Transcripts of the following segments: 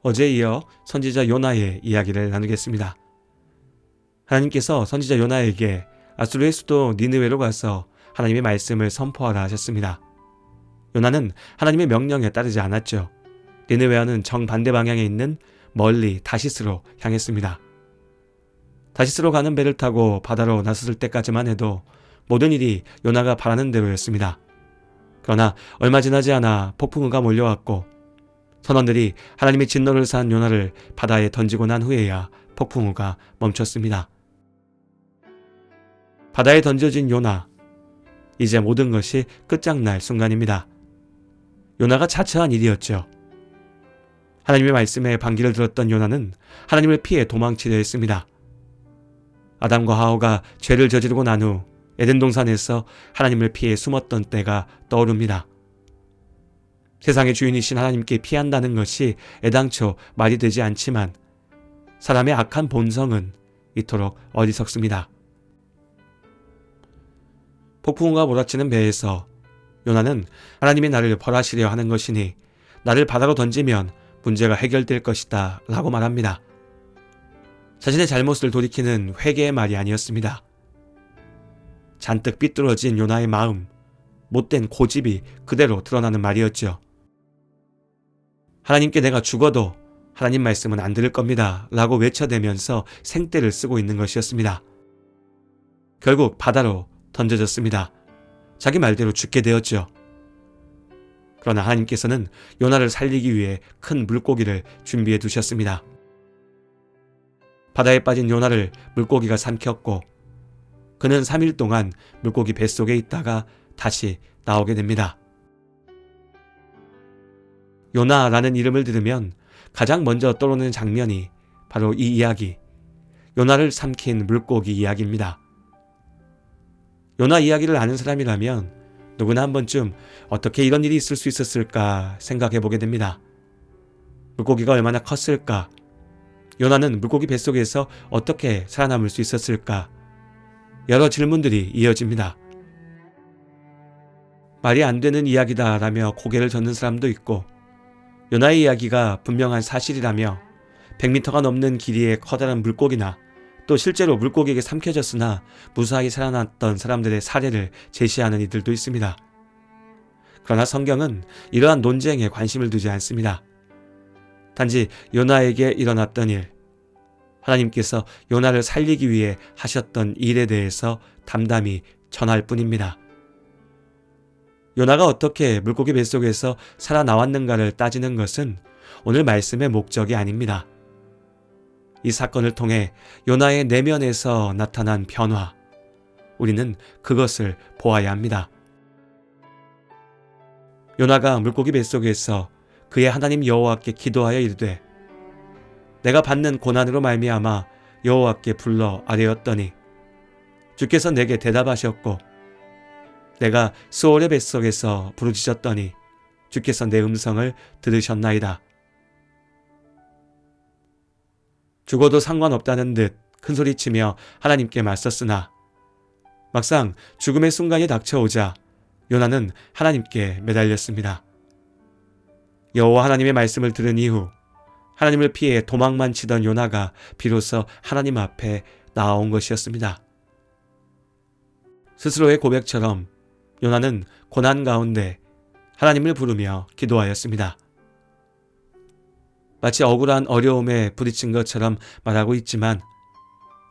어제에 이어 선지자 요나의 이야기를 나누겠습니다. 하나님께서 선지자 요나에게 아수르의 수도 니느웨로 가서 하나님의 말씀을 선포하라 하셨습니다. 요나는 하나님의 명령에 따르지 않았죠. 니느웨와는 정반대 방향에 있는 멀리 다시스로 향했습니다. 다시스로 가는 배를 타고 바다로 나섰을 때까지만 해도 모든 일이 요나가 바라는 대로였습니다. 그러나 얼마 지나지 않아 폭풍우가 몰려왔고 선원들이 하나님의 진노를 산 요나를 바다에 던지고 난 후에야 폭풍우가 멈췄습니다. 바다에 던져진 요나, 이제 모든 것이 끝장날 순간입니다. 요나가 자처한 일이었죠. 하나님의 말씀에 반기를 들었던 요나는 하나님을 피해 도망치려 했습니다. 아담과 하와가 죄를 저지르고 난 후 에덴 동산에서 하나님을 피해 숨었던 때가 떠오릅니다. 세상의 주인이신 하나님께 피한다는 것이 애당초 말이 되지 않지만 사람의 악한 본성은 이토록 어리석습니다. 폭풍우가 몰아치는 배에서 요나는 하나님이 나를 벌하시려 하는 것이니 나를 바다로 던지면 문제가 해결될 것이다 라고 말합니다. 자신의 잘못을 돌이키는 회개의 말이 아니었습니다. 잔뜩 삐뚤어진 요나의 마음, 못된 고집이 그대로 드러나는 말이었죠. 하나님께 내가 죽어도 하나님 말씀은 안 들을 겁니다 라고 외쳐대면서 생떼를 쓰고 있는 것이었습니다. 결국 바다로 던져졌습니다. 자기 말대로 죽게 되었죠. 그러나 하나님께서는 요나를 살리기 위해 큰 물고기를 준비해 두셨습니다. 바다에 빠진 요나를 물고기가 삼켰고 그는 3일 동안 물고기 뱃속에 있다가 다시 나오게 됩니다. 요나라는 이름을 들으면 가장 먼저 떠오르는 장면이 바로 이 이야기, 요나를 삼킨 물고기 이야기입니다. 요나 이야기를 아는 사람이라면 누구나 한 번쯤 어떻게 이런 일이 있을 수 있었을까 생각해 보게 됩니다. 물고기가 얼마나 컸을까? 요나는 물고기 뱃속에서 어떻게 살아남을 수 있었을까? 여러 질문들이 이어집니다. 말이 안 되는 이야기다라며 고개를 젓는 사람도 있고 요나의 이야기가 분명한 사실이라며 100m가 넘는 길이의 커다란 물고기나 또 실제로 물고기에게 삼켜졌으나 무사히 살아났던 사람들의 사례를 제시하는 이들도 있습니다. 그러나 성경은 이러한 논쟁에 관심을 두지 않습니다. 단지 요나에게 일어났던 일, 하나님께서 요나를 살리기 위해 하셨던 일에 대해서 담담히 전할 뿐입니다. 요나가 어떻게 물고기 뱃속에서 살아나왔는가를 따지는 것은 오늘 말씀의 목적이 아닙니다. 이 사건을 통해 요나의 내면에서 나타난 변화, 우리는 그것을 보아야 합니다. 요나가 물고기 뱃속에서 그의 하나님 여호와께 기도하여 이르되 내가 받는 고난으로 말미암아 여호와께 불러 아뢰었더니 주께서 내게 대답하셨고 내가 스올의 뱃속에서 부르짖었더니 주께서 내 음성을 들으셨나이다. 죽어도 상관없다는 듯 큰소리치며 하나님께 맞섰으나 막상 죽음의 순간이 닥쳐오자 요나는 하나님께 매달렸습니다. 여호와 하나님의 말씀을 들은 이후 하나님을 피해 도망만 치던 요나가 비로소 하나님 앞에 나아온 것이었습니다. 스스로의 고백처럼 요나는 고난 가운데 하나님을 부르며 기도하였습니다. 마치 억울한 어려움에 부딪힌 것처럼 말하고 있지만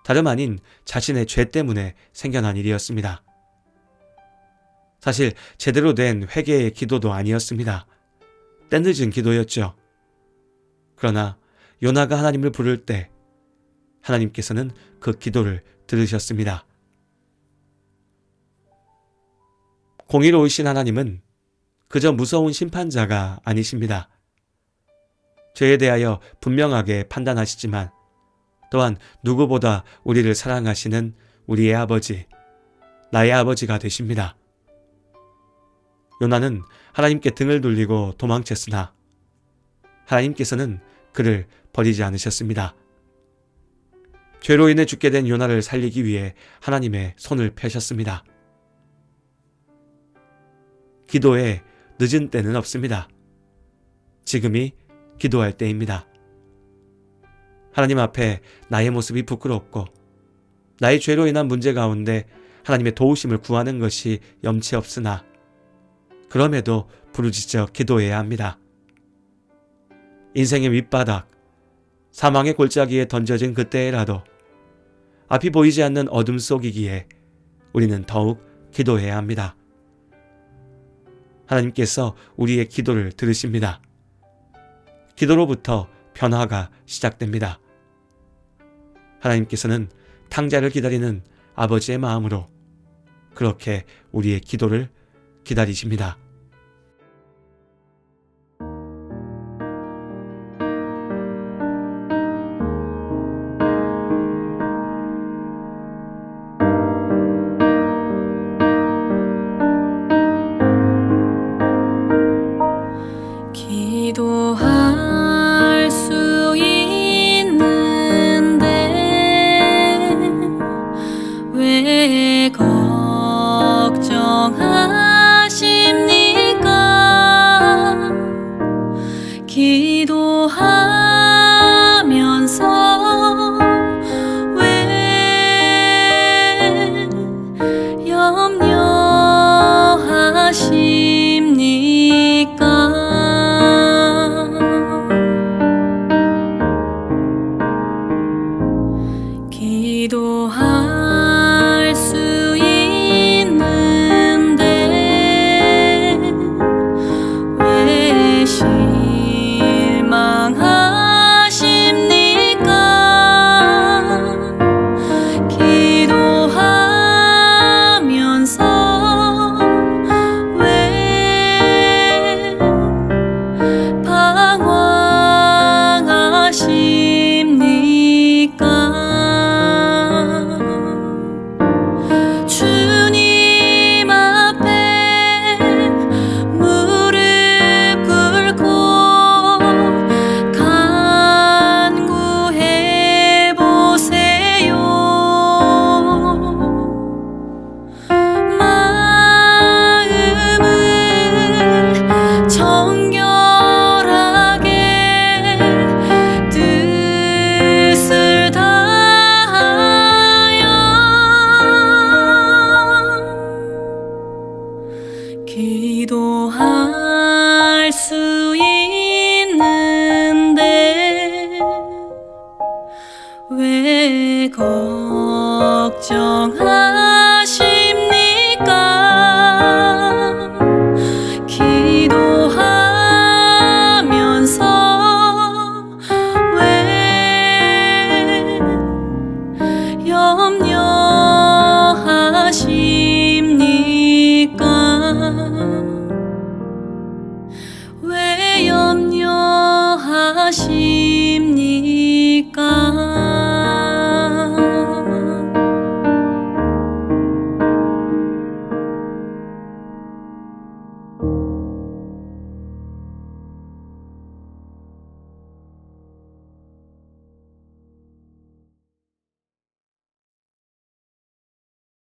다름 아닌 자신의 죄 때문에 생겨난 일이었습니다. 사실 제대로 된 회개의 기도도 아니었습니다. 때늦은 기도였죠. 그러나 요나가 하나님을 부를 때 하나님께서는 그 기도를 들으셨습니다. 공의로우신 하나님은 그저 무서운 심판자가 아니십니다. 죄에 대하여 분명하게 판단하시지만 또한 누구보다 우리를 사랑하시는 우리의 아버지, 나의 아버지가 되십니다. 요나는 하나님께 등을 돌리고 도망쳤으나 하나님께서는 그를 버리지 않으셨습니다. 죄로 인해 죽게 된 요나를 살리기 위해 하나님의 손을 펴셨습니다. 기도에 늦은 때는 없습니다. 지금이 기도할 때입니다. 하나님 앞에 나의 모습이 부끄럽고 나의 죄로 인한 문제 가운데 하나님의 도우심을 구하는 것이 염치 없으나 그럼에도 부르짖어 기도해야 합니다. 인생의 밑바닥, 사망의 골짜기에 던져진 그때라도 앞이 보이지 않는 어둠 속이기에 우리는 더욱 기도해야 합니다. 하나님께서 우리의 기도를 들으십니다. 기도로부터 변화가 시작됩니다. 하나님께서는 탕자를 기다리는 아버지의 마음으로 그렇게 우리의 기도를 기다리십니다. 기도하